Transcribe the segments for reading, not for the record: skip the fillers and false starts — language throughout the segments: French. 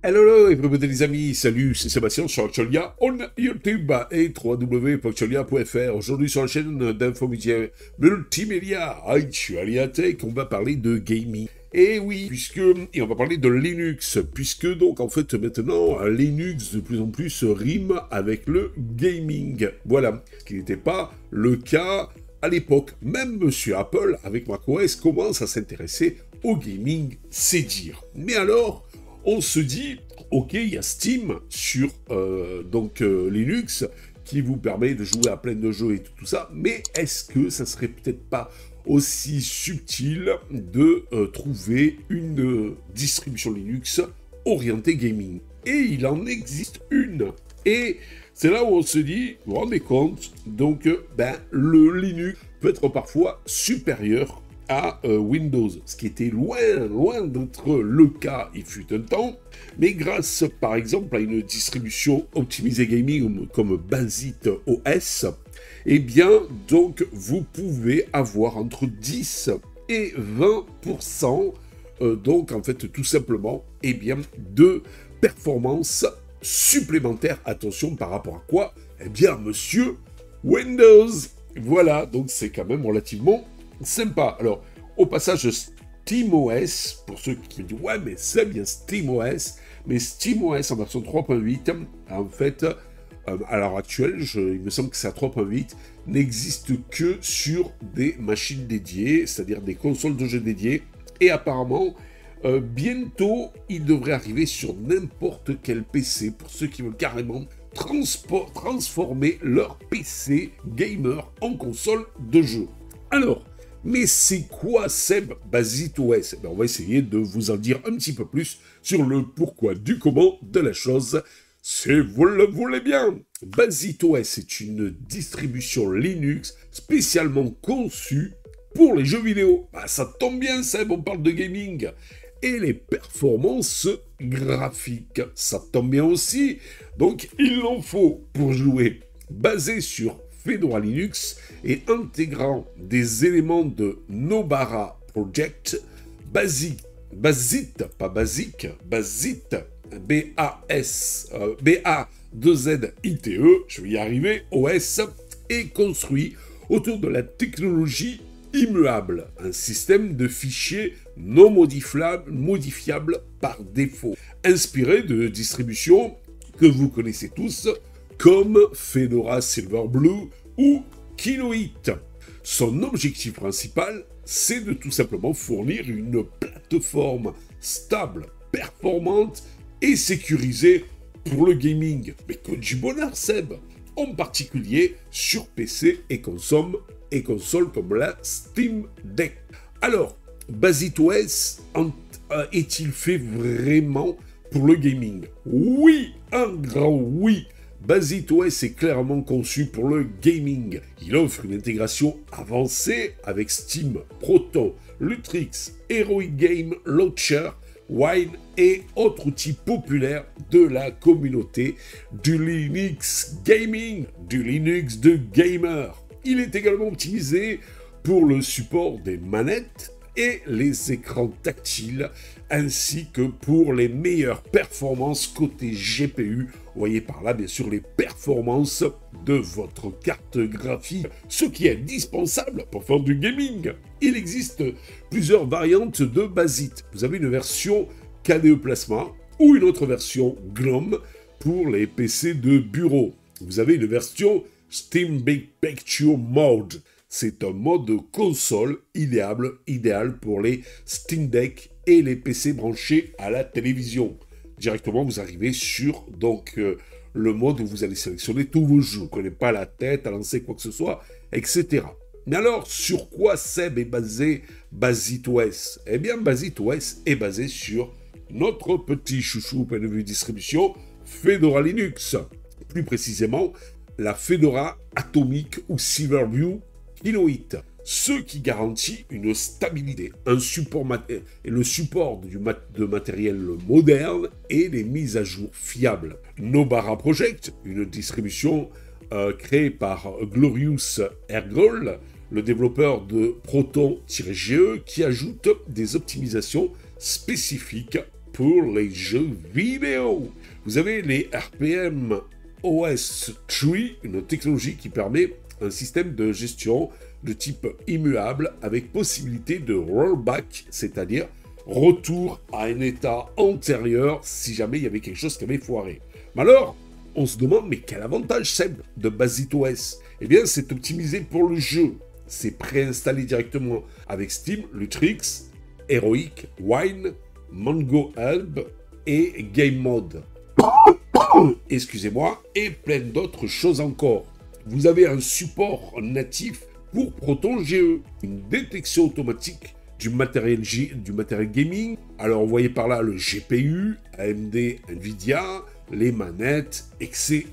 Hello everybody les amis, salut, c'est Sébastien sur Actualia, on YouTube et www.actualia.fr. Aujourd'hui sur la chaîne d'info multimédia Actualia Tech, on va parler de gaming. Et oui, et on va parler de Linux, puisque donc en fait maintenant Linux de plus en plus rime avec le gaming. Voilà, ce qui n'était pas le cas à l'époque. Même Monsieur Apple avec macOS commence à s'intéresser au gaming, c'est dire. Mais alors, on se dit, ok, il y a Steam sur Linux qui vous permet de jouer à plein de jeux et tout ça, mais est-ce que ça serait peut-être pas aussi subtil de trouver une distribution Linux orientée gaming? Et il en existe une. Et c'est là où on se dit, vous vous rendez compte, donc le Linux peut être parfois supérieur à Windows, ce qui était loin d'être le cas il fut un temps, mais grâce par exemple à une distribution optimisée gaming comme Basit OS, eh bien donc vous pouvez avoir entre 10 et 20% donc en fait tout simplement eh bien de performance supplémentaire. Attention, par rapport à quoi? Eh bien monsieur Windows. Voilà, donc c'est quand même relativement sympa. Alors, au passage, SteamOS, pour ceux qui me disent, ouais, mais c'est bien SteamOS, mais SteamOS en version 3.8, en fait, à l'heure actuelle, il me semble que c'est à 3.8, n'existe que sur des machines dédiées, c'est-à-dire des consoles de jeux dédiées, et apparemment, bientôt, il devrait arriver sur n'importe quel PC, pour ceux qui veulent carrément transformer leur PC gamer en console de jeu. Alors, mais c'est quoi Seb Basit OS? On va essayer de vous en dire un petit peu plus sur le pourquoi du comment de la chose, si vous le voulez bien. Basit OS est une distribution Linux spécialement conçue pour les jeux vidéo. Ça tombe bien Seb, on parle de gaming. Et les performances graphiques, ça tombe bien aussi. Donc il en faut pour jouer basé sur Fedora Linux et intégrant des éléments de Nobara Project, Basit, pas basique, Basit, B-A-2-Z-I-T-E, je vais y arriver, OS, est construit autour de la technologie immuable, un système de fichiers non modifiable par défaut, inspiré de distributions que vous connaissez tous, comme Fedora Silverblue ou Kinoite. Son objectif principal, c'est de tout simplement fournir une plateforme stable, performante et sécurisée pour le gaming. Mais que du bonheur Seb, en particulier sur PC et console comme la Steam Deck. Alors, Basit OS est-il fait vraiment pour le gaming? Oui, un grand oui. Basit OS est clairement conçu pour le gaming. Il offre une intégration avancée avec Steam, Proton, Lutris, Heroic Game Launcher, Wine et autres outils populaires de la communauté du Linux gaming, du Linux de gamer. Il est également optimisé pour le support des manettes et les écrans tactiles, ainsi que pour les meilleures performances côté GPU. Vous voyez par là, bien sûr, les performances de votre carte graphique, ce qui est indispensable pour faire du gaming. Il existe plusieurs variantes de Basit. Vous avez une version KDE Plasma ou une autre version GNOME pour les PC de bureau. Vous avez une version Steam Big Picture Mode. C'est un mode console idéal pour les Steam Deck et les PC branchés à la télévision. Directement, vous arrivez sur le mode où vous allez sélectionner tous vos jeux. Vous ne prenez pas la tête à lancer quoi que ce soit, etc. Mais alors, sur quoi Seb est basé Basit OS? Eh bien, Basit OS est basé sur notre petit chouchou au point de vue distribution, Fedora Linux. Plus précisément, la Fedora Atomic ou Silverblue Kinoite, ce qui garantit une stabilité, un support et le support de matériel moderne et des mises à jour fiables. Nobara Project, une distribution créée par Glorious Ergol, le développeur de Proton-GE, qui ajoute des optimisations spécifiques pour les jeux vidéo. Vous avez les RPM OS 3, une technologie qui permet un système de gestion de type immuable avec possibilité de rollback, c'est-à-dire retour à un état antérieur si jamais il y avait quelque chose qui avait foiré. Mais alors, on se demande, mais quel avantage, Seb, de BasitOS? Eh bien, c'est optimisé pour le jeu. C'est préinstallé directement avec Steam, Lutrix, Heroic, Wine, Mango Hub et Game Mode. Excusez-moi, et plein d'autres choses encore. Vous avez un support natif pour Proton GE, une détection automatique du matériel gaming. Alors, vous voyez par là le GPU, AMD, Nvidia, les manettes, etc.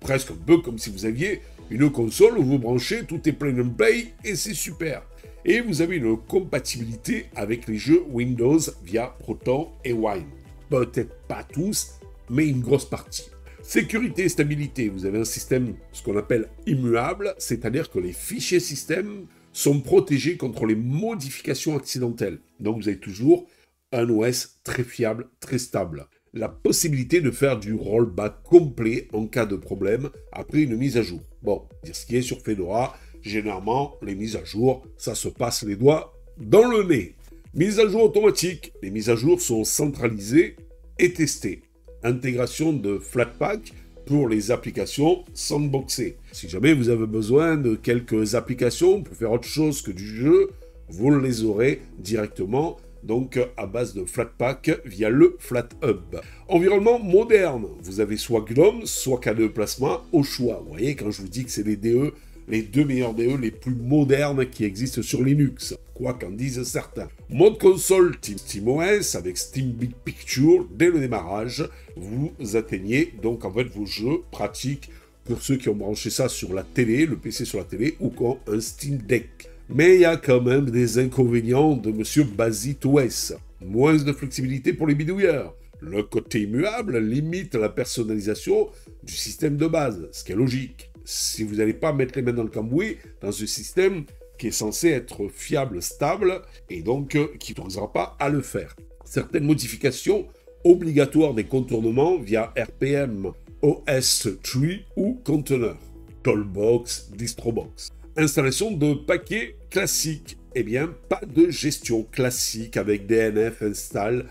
Presque un peu comme si vous aviez une console où vous branchez, tout est plug and play et c'est super. Et vous avez une compatibilité avec les jeux Windows via Proton et Wine. Peut-être pas tous, mais une grosse partie. Sécurité et stabilité, vous avez un système, ce qu'on appelle immuable, c'est-à-dire que les fichiers système sont protégés contre les modifications accidentelles. Donc vous avez toujours un OS très fiable, très stable. La possibilité de faire du rollback complet en cas de problème après une mise à jour. Bon, dire ce qui est sur Fedora, généralement, les mises à jour, ça se passe les doigts dans le nez. Mise à jour automatique, les mises à jour sont centralisées et testées. Intégration de Flatpak pour les applications sandboxées. Si jamais vous avez besoin de quelques applications pour faire autre chose que du jeu, vous les aurez directement, donc à base de Flatpak via le FlatHub. Environnement moderne, vous avez soit GNOME, soit KDE Plasma au choix. Vous voyez, quand je vous dis que c'est les DE, les deux meilleurs DE les plus modernes qui existent sur Linux, quoi qu'en disent certains. Mode console SteamOS avec Steam Big Picture, dès le démarrage, vous atteignez donc en fait vos jeux pratiques pour ceux qui ont branché ça sur la télé, le PC sur la télé, ou qui ont un Steam Deck. Mais il y a quand même des inconvénients de Monsieur BasitOS. Moins de flexibilité pour les bidouilleurs. Le côté immuable limite la personnalisation du système de base, ce qui est logique. Si vous n'allez pas mettre les mains dans le cambouis dans ce système qui est censé être fiable, stable, et donc qui n'autorisera pas à le faire. Certaines modifications obligatoires des contournements via RPM, OS 3 ou conteneur, Tollbox, Distrobox. Installation de paquets classiques. Eh bien, pas de gestion classique avec DNF install,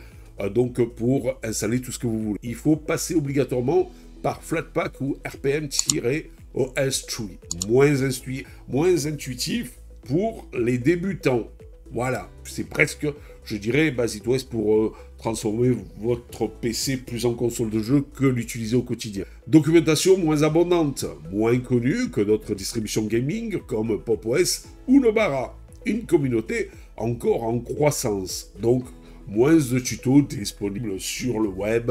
donc pour installer tout ce que vous voulez. Il faut passer obligatoirement par Flatpak ou RPM-OS 3. Moins intuitif pour les débutants. Voilà, c'est presque, je dirais, BasitOS pour transformer votre PC plus en console de jeu que l'utiliser au quotidien. Documentation moins abondante, moins connue que d'autres distributions gaming comme PopOS ou Nobara. Une communauté encore en croissance, donc moins de tutos disponibles sur le web,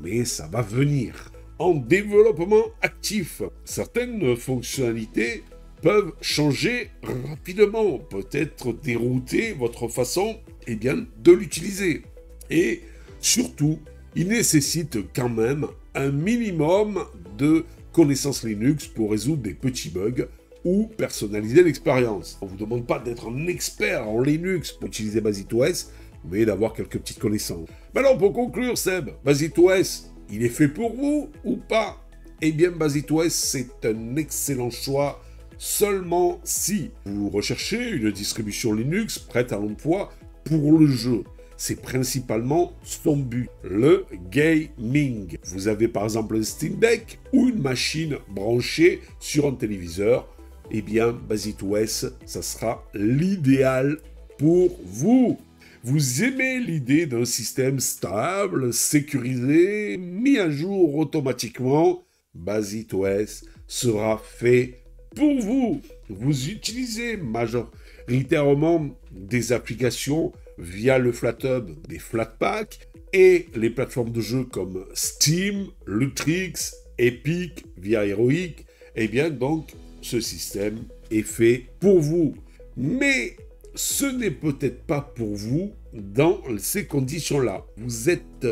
mais ça va venir. En développement actif, certaines fonctionnalités peuvent changer rapidement, peut-être dérouter votre façon de l'utiliser. Et surtout, il nécessite quand même un minimum de connaissances Linux pour résoudre des petits bugs ou personnaliser l'expérience. On ne vous demande pas d'être un expert en Linux pour utiliser BasitOS, mais d'avoir quelques petites connaissances. Maintenant, pour conclure, Seb, BasitOS, il est fait pour vous ou pas? Eh bien, BasitOS, c'est un excellent choix seulement si vous recherchez une distribution Linux prête à l'emploi pour le jeu. C'est principalement son but, le gaming. Vous avez par exemple un Steam Deck ou une machine branchée sur un téléviseur. Eh bien, BasitOS, ça sera l'idéal pour vous. Vous aimez l'idée d'un système stable, sécurisé, mis à jour automatiquement? BasitOS sera fait pour vous. Vous utilisez majoritairement des applications via le FlatHub, des Flatpak et les plateformes de jeux comme Steam, Lutrix, Epic via Heroic. Eh bien donc, ce système est fait pour vous. Mais ce n'est peut-être pas pour vous dans ces conditions-là. Vous êtes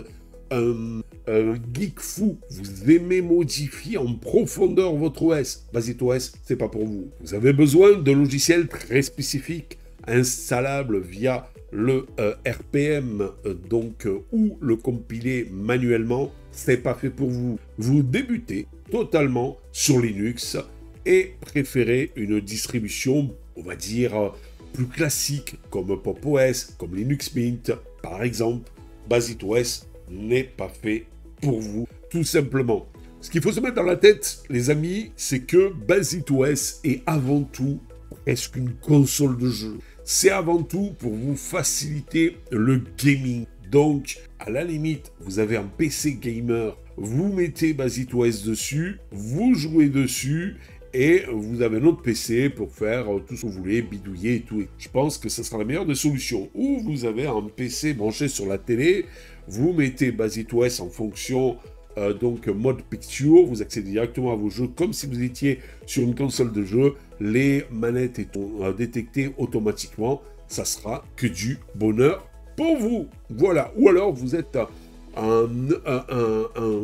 un geek fou. Vous aimez modifier en profondeur votre OS. BasitOS, c'est pas pour vous. Vous avez besoin de logiciels très spécifiques, installables via le RPM, ou le compiler manuellement, c'est pas fait pour vous. Vous débutez totalement sur Linux et préférez une distribution, on va dire, plus classique, comme Pop! OS, comme Linux Mint, par exemple. BasisOS n'est pas fait pour vous, tout simplement. Ce qu'il faut se mettre dans la tête, les amis, c'est que BasisOS est avant tout presque une console de jeu. C'est avant tout pour vous faciliter le gaming. Donc, à la limite, vous avez un PC gamer, vous mettez BasisOS dessus, vous jouez dessus, et vous avez un autre PC pour faire tout ce que vous voulez, bidouiller et tout. Je pense que ce sera la meilleure des solutions. Ou vous avez un PC branché sur la télé, vous mettez BasisOS en fonction mode picture, vous accédez directement à vos jeux comme si vous étiez sur une console de jeu, les manettes étant détectées automatiquement, ça sera que du bonheur pour vous. Voilà, ou alors vous êtes un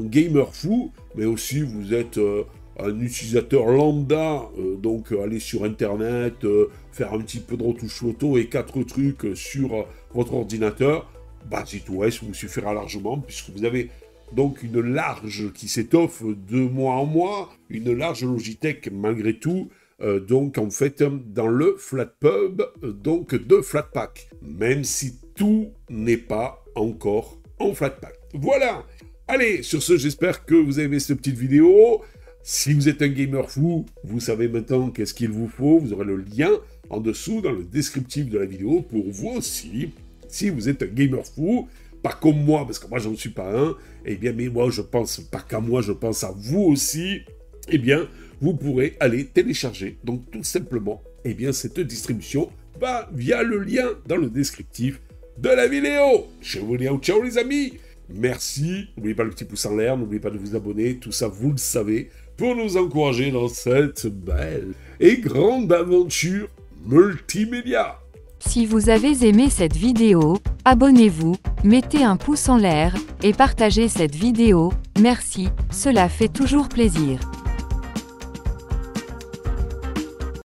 gamer fou, mais aussi vous êtes un utilisateur lambda, aller sur internet, faire un petit peu de retouche photo et 4 trucs sur votre ordinateur, BasisOS vous suffira largement puisque vous avez donc une large qui s'étoffe de mois en mois, une large Logitech malgré tout, en fait dans le Flatpub, de Flatpak, même si tout n'est pas encore en Flatpak. Voilà. Allez, sur ce, j'espère que vous avez aimé cette petite vidéo. Si vous êtes un gamer fou, vous savez maintenant qu'est-ce qu'il vous faut. Vous aurez le lien en dessous dans le descriptif de la vidéo pour vous aussi. Si vous êtes un gamer fou, pas comme moi, parce que moi j'en suis pas un, eh bien, mais moi je pense pas qu'à moi, je pense à vous aussi, eh bien, vous pourrez aller télécharger, donc tout simplement, eh bien, cette distribution via le lien dans le descriptif de la vidéo. Je vous dis ciao les amis, merci, n'oubliez pas le petit pouce en l'air, n'oubliez pas de vous abonner, tout ça vous le savez, pour nous encourager dans cette belle et grande aventure multimédia. Si vous avez aimé cette vidéo, abonnez-vous, mettez un pouce en l'air, et partagez cette vidéo, merci, cela fait toujours plaisir.